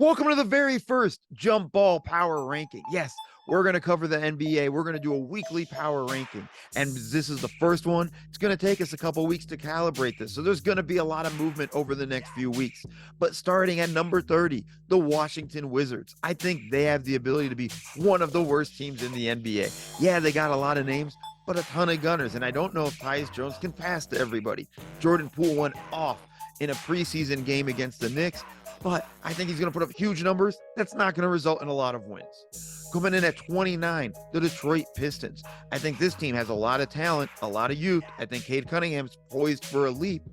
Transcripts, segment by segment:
Welcome to the very first Jump Ball Power Ranking. Yes, we're going to cover the NBA. We're going to do a weekly power ranking. And this is the first one. It's going to take us a couple weeks to calibrate this. So there's going to be a lot of movement over the next few weeks. But starting at number 30, the Washington Wizards. I think they have the ability to be one of the worst teams in the NBA. Yeah, they got a lot of names, but a ton of gunners. And I don't know if Tyus Jones can pass to everybody. Jordan Poole went off in a preseason game against the Knicks, but I think he's going to put up huge numbers. That's not going to result in a lot of wins. Coming in at 29, the Detroit Pistons. I think this team has a lot of talent, a lot of youth. I think Cade Cunningham's poised for a leap,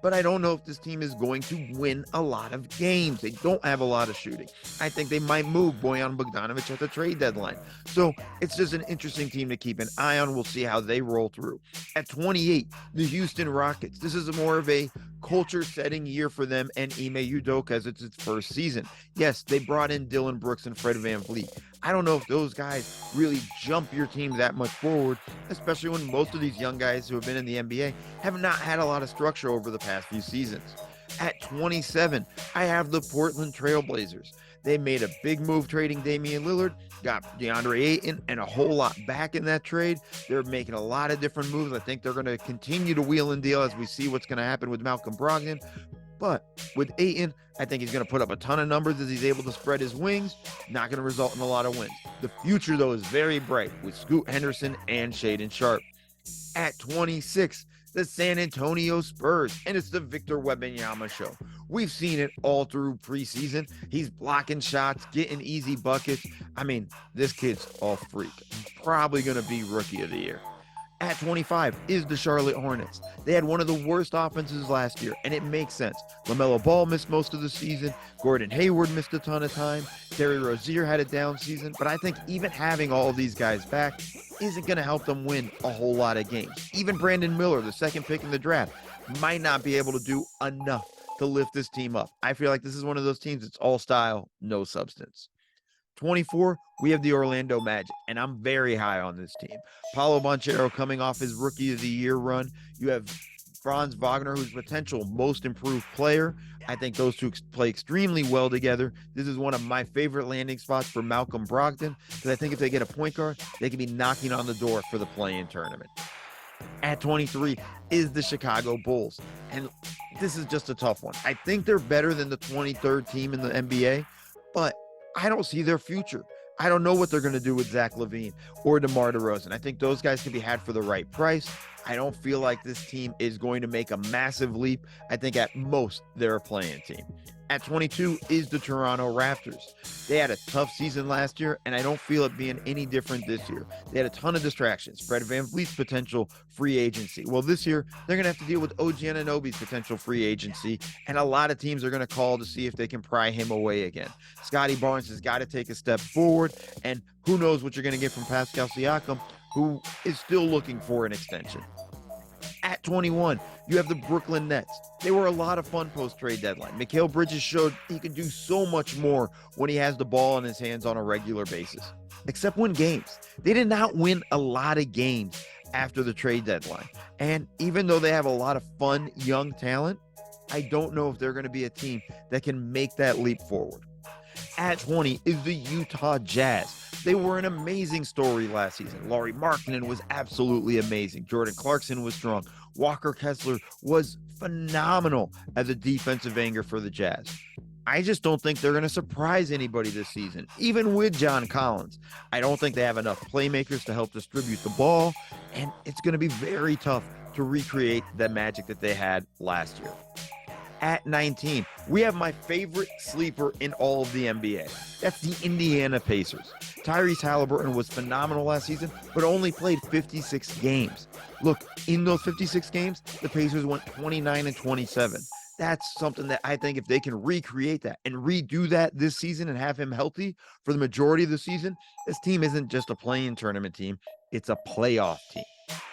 but I don't know if this team is going to win a lot of games. They don't have a lot of shooting. I think they might move Bojan Bogdanovic at the trade deadline. So it's just an interesting team to keep an eye on. We'll see how they roll through. At 28, the Houston Rockets. This is more of a culture-setting year for them and Ime Udoka as it's its first season. Yes, they brought in Dylan Brooks and Fred VanVleet. I don't know if those guys really jump your team that much forward, especially when most of these young guys who have been in the NBA have not had a lot of structure over the past few seasons. At 27, I have the Portland Trailblazers. They made a big move trading Damian Lillard, got DeAndre Ayton, and a whole lot back in that trade. They're making a lot of different moves. I think they're going to continue to wheel and deal as we see what's going to happen with Malcolm Brogdon. But with Ayton, I think he's going to put up a ton of numbers as he's able to spread his wings. Not going to result in a lot of wins. The future, though, is very bright with Scoot Henderson and Shaedon Sharpe. At 26, the San Antonio Spurs, and it's the Victor Wembanyama show. We've seen it all through preseason. He's blocking shots, getting easy buckets. I mean, this kid's all freak. Probably going to be Rookie of the Year. At 25 is the Charlotte Hornets. They had one of the worst offenses last year, and it makes sense. LaMelo Ball missed most of the season. Gordon Hayward missed a ton of time. Terry Rozier had a down season, but I think even having all of these guys back isn't going to help them win a whole lot of games. Even Brandon Miller, the second pick in the draft, might not be able to do enough to lift this team up. I feel like this is one of those teams that's all style, no substance. 24, we have the Orlando Magic, and I'm very high on this team. Paolo Banchero coming off his Rookie of the Year run. You have Franz Wagner, who's potential most improved player. I think those two play extremely well together. This is one of my favorite landing spots for Malcolm Brogdon, because I think if they get a point guard, they can be knocking on the door for the play-in tournament. At 23 is the Chicago Bulls, and this is just a tough one. I think they're better than the 23rd team in the NBA, but I don't see their future. I don't know what they're going to do with Zach LaVine or DeMar DeRozan. I think those guys can be had for the right price. I don't feel like this team is going to make a massive leap. I think at most they're a play-in team. At 22 is the Toronto Raptors. They had a tough season last year, and I don't feel it being any different this year. They had a ton of distractions. Fred VanVleet's potential free agency. Well, this year, they're going to have to deal with OG Anunoby's potential free agency, and a lot of teams are going to call to see if they can pry him away again. Scotty Barnes has got to take a step forward, and who knows what you're going to get from Pascal Siakam, who is still looking for an extension. At 21, you have the Brooklyn Nets. They were a lot of fun post-trade deadline. Mikal Bridges showed he can do so much more when he has the ball in his hands on a regular basis, except win games. They did not win a lot of games after the trade deadline. And even though they have a lot of fun, young talent, I don't know if they're going to be a team that can make that leap forward. At 20 is the Utah Jazz. They were an amazing story last season. Lauri Markkanen was absolutely amazing. Jordan Clarkson was strong. Walker Kessler was phenomenal as a defensive anchor for the Jazz. I just don't think they're going to surprise anybody this season, even with John Collins. I don't think they have enough playmakers to help distribute the ball, and it's going to be very tough to recreate the magic that they had last year. At 19, we have my favorite sleeper in all of the NBA. That's the Indiana Pacers. Tyrese Halliburton was phenomenal last season, but only played 56 games. Look, in those 56 games, the Pacers went 29-27. That's something that I think if they can recreate that and redo that this season and have him healthy for the majority of the season, this team isn't just a play-in tournament team, it's a playoff team.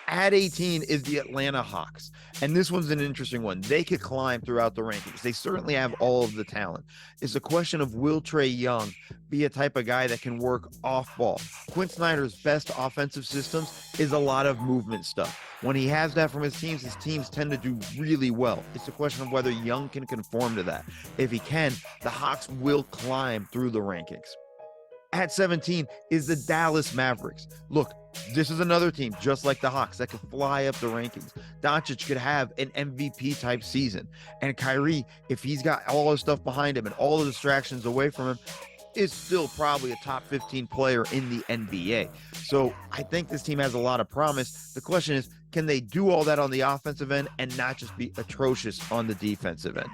At 18 is the Atlanta Hawks. And this one's an interesting one. They could climb throughout the rankings. They certainly have all of the talent. It's a question of will Trae Young be a type of guy that can work off ball? Quinn Snyder's best offensive systems is a lot of movement stuff. When he has that from his teams tend to do really well. It's a question of whether Young can conform to that. If he can, the Hawks will climb through the rankings. At 17 is the Dallas Mavericks. Look, this is another team, just like the Hawks, that could fly up the rankings. Doncic could have an MVP-type season. And Kyrie, if he's got all his stuff behind him and all the distractions away from him, is still probably a top 15 player in the NBA. So I think this team has a lot of promise. The question is, can they do all that on the offensive end and not just be atrocious on the defensive end?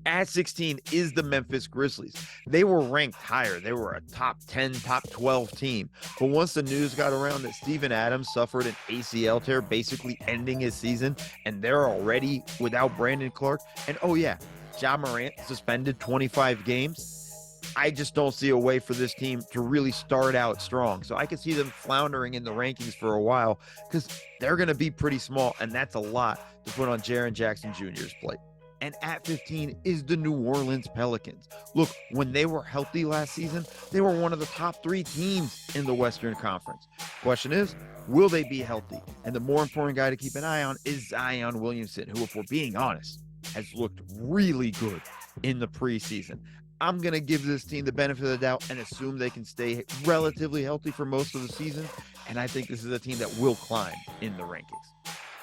At 16 is the Memphis Grizzlies. They were ranked higher. They were a top 10, top 12 team. But once the news got around that Steven Adams suffered an ACL tear, basically ending his season, and they're already without Brandon Clark, and oh yeah, Ja Morant suspended 25 games, I just don't see a way for this team to really start out strong. So I can see them floundering in the rankings for a while because they're going to be pretty small, and that's a lot to put on Jaren Jackson Jr.'s plate. And at 15 is the New Orleans Pelicans. Look, when they were healthy last season, they were one of the top 3 teams in the Western Conference. Question is, will they be healthy? And the more important guy to keep an eye on is Zion Williamson, who, if we're being honest, has looked really good in the preseason. I'm going to give this team the benefit of the doubt and assume they can stay relatively healthy for most of the season. And I think this is a team that will climb in the rankings.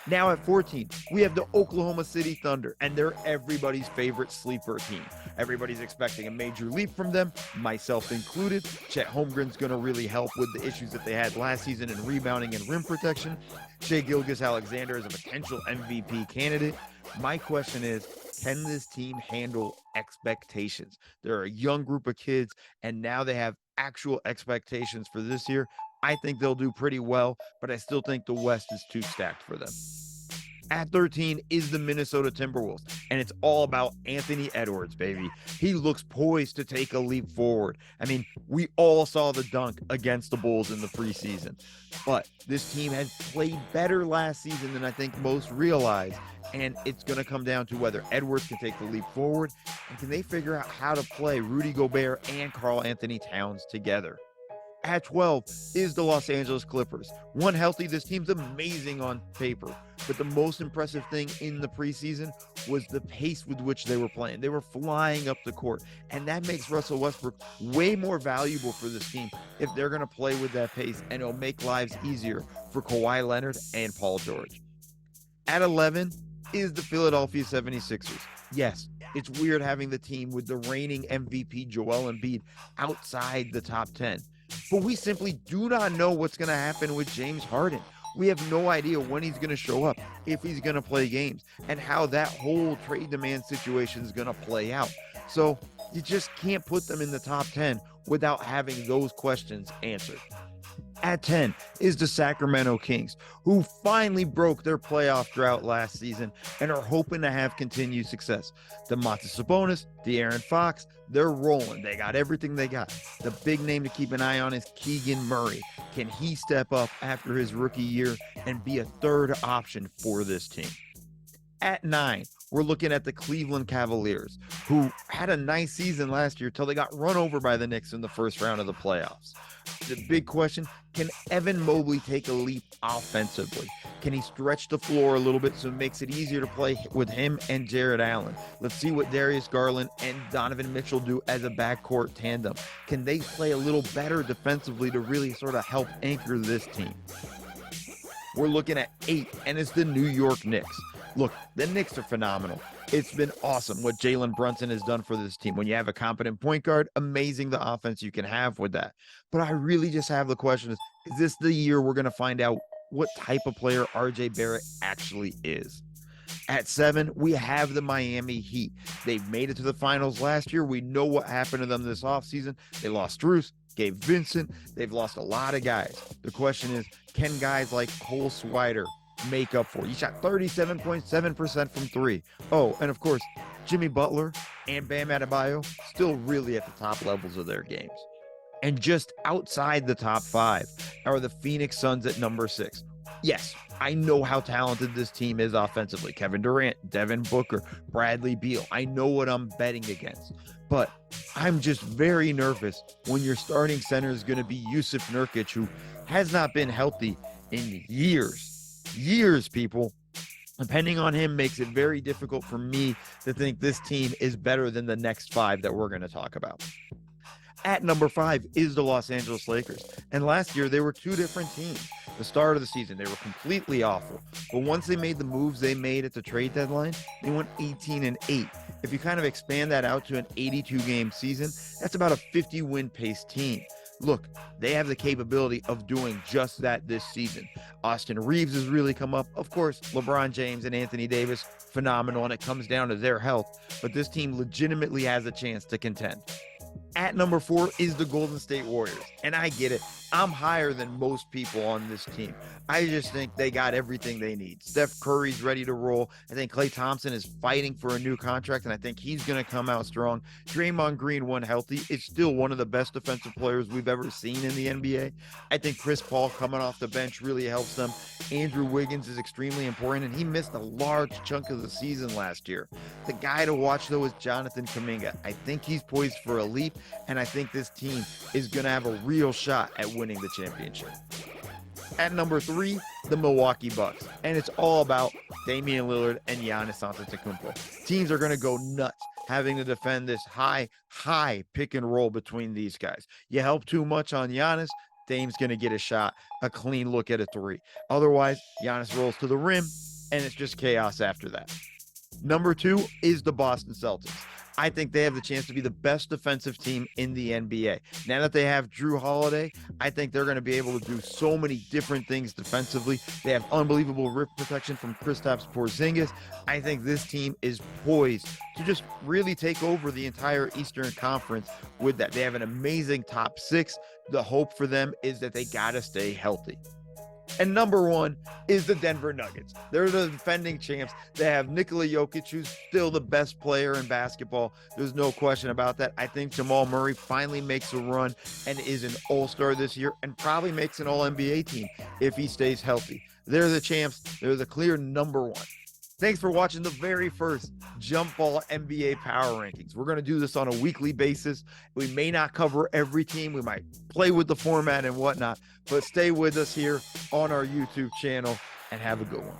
Now at 14, we have the Oklahoma City Thunder, and they're everybody's favorite sleeper team. Everybody's expecting a major leap from them, myself included. Chet Holmgren's going to really help with the issues that they had last season in rebounding and rim protection. Shai Gilgeous-Alexander is a potential MVP candidate. My question is, can this team handle expectations? They're a young group of kids, and now they have actual expectations for this year. I think they'll do pretty well, but I still think the West is too stacked for them. At 13 is the Minnesota Timberwolves, and it's all about Anthony Edwards, baby. He looks poised to take a leap forward. I mean, we all saw the dunk against the Bulls in the preseason, but this team had played better last season than I think most realize, and it's going to come down to whether Edwards can take the leap forward, and can they figure out how to play Rudy Gobert and Karl Anthony Towns together. At 12 is the Los Angeles Clippers. When healthy, this team's amazing on paper, but the most impressive thing in the preseason was the pace with which they were playing. They were flying up the court, and that makes Russell Westbrook way more valuable for this team if they're going to play with that pace, and it'll make lives easier for Kawhi Leonard and Paul George. At 11 is the Philadelphia 76ers. Yes, it's weird having the team with the reigning MVP Joel Embiid outside the top 10. But we simply do not know what's going to happen with James Harden. We have no idea when he's going to show up, if he's going to play games, and how that whole trade demand situation is going to play out. So you just can't put them in the top 10 without having those questions answered. At 10 is the Sacramento Kings, who finally broke their playoff drought last season and are hoping to have continued success. Domantas Sabonis, De'Aaron Fox, they're rolling. They got everything they got. The big name to keep an eye on is Keegan Murray. Can he step up after his rookie year and be a third option for this team? At 9, we're looking at the Cleveland Cavaliers, who had a nice season last year till they got run over by the Knicks in the first round of the playoffs. The big question, can Evan Mobley take a leap offensively? Can he stretch the floor a little bit so it makes it easier to play with him and Jared Allen? Let's see what Darius Garland and Donovan Mitchell do as a backcourt tandem. Can they play a little better defensively to really sort of help anchor this team? We're looking at 8, and it's the New York Knicks. Look, the Knicks are phenomenal. It's been awesome what Jalen Brunson has done for this team. When you have a competent point guard, amazing the offense you can have with that. But I really just have the question is this the year we're going to find out what type of player RJ Barrett actually is? At 7, we have the Miami Heat. They've made it to the finals last year. We know what happened to them this offseason. They lost Strus, Gabe Vincent. They've lost a lot of guys. The question is, can guys like Cole Swider make up for it? He shot 37.7% from 3. Oh, and of course, Jimmy Butler and Bam Adebayo still really at the top levels of their games. And just outside the top 5 are the Phoenix Suns at number 6. Yes, I know how talented this team is offensively. Kevin Durant, Devin Booker, Bradley Beal. I know what I'm betting against. But I'm just very nervous when your starting center is going to be Yusuf Nurkic, who has not been healthy in years. Years, people. Depending on him makes it very difficult for me to think this team is better than the next five that we're going to talk about. At number 5 is the Los Angeles Lakers. And last year, they were two different teams. The start of the season, they were completely awful. But once they made the moves they made at the trade deadline, they went 18-8. If you kind of expand that out to an 82-game season, that's about a 50-win pace team. Look, they have the capability of doing just that this season. Austin Reeves has really come up. Of course, LeBron James and Anthony Davis, phenomenal, and it comes down to their health. But this team legitimately has a chance to contend. At number 4 is the Golden State Warriors. And I get it. I'm higher than most people on this team. I just think they got everything they need. Steph Curry's ready to roll. I think Klay Thompson is fighting for a new contract, and I think he's going to come out strong. Draymond Green, when healthy, is still one of the best defensive players we've ever seen in the NBA. I think Chris Paul coming off the bench really helps them. Andrew Wiggins is extremely important, and he missed a large chunk of the season last year. The guy to watch, though, is Jonathan Kuminga. I think he's poised for a leap, and I think this team is going to have a real shot at winning the championship. At number 3, the Milwaukee Bucks. And it's all about Damian Lillard and Giannis Antetokounmpo. Teams are going to go nuts having to defend this high pick and roll between these guys. You help too much on Giannis, Dame's going to get a shot, a clean look at a 3. Otherwise, Giannis rolls to the rim, and it's just chaos after that. Number 2 is the Boston Celtics. I think they have the chance to be the best defensive team in the NBA. Now that they have Drew Holiday, I think they're going to be able to do so many different things defensively. They have unbelievable rim protection from Kristaps Porzingis. I think this team is poised to just really take over the entire Eastern Conference with that. They have an amazing top 6. The hope for them is that they got to stay healthy. And number 1 is the Denver Nuggets. They're the defending champs. They have Nikola Jokic, who's still the best player in basketball. There's no question about that. I think Jamal Murray finally makes a run and is an all-star this year and probably makes an all-NBA team if he stays healthy. They're the champs. They're the clear number 1. Thanks for watching the very first Jump Ball NBA Power Rankings. We're going to do this on a weekly basis. We may not cover every team. We might play with the format and whatnot, but stay with us here on our YouTube channel and have a good one.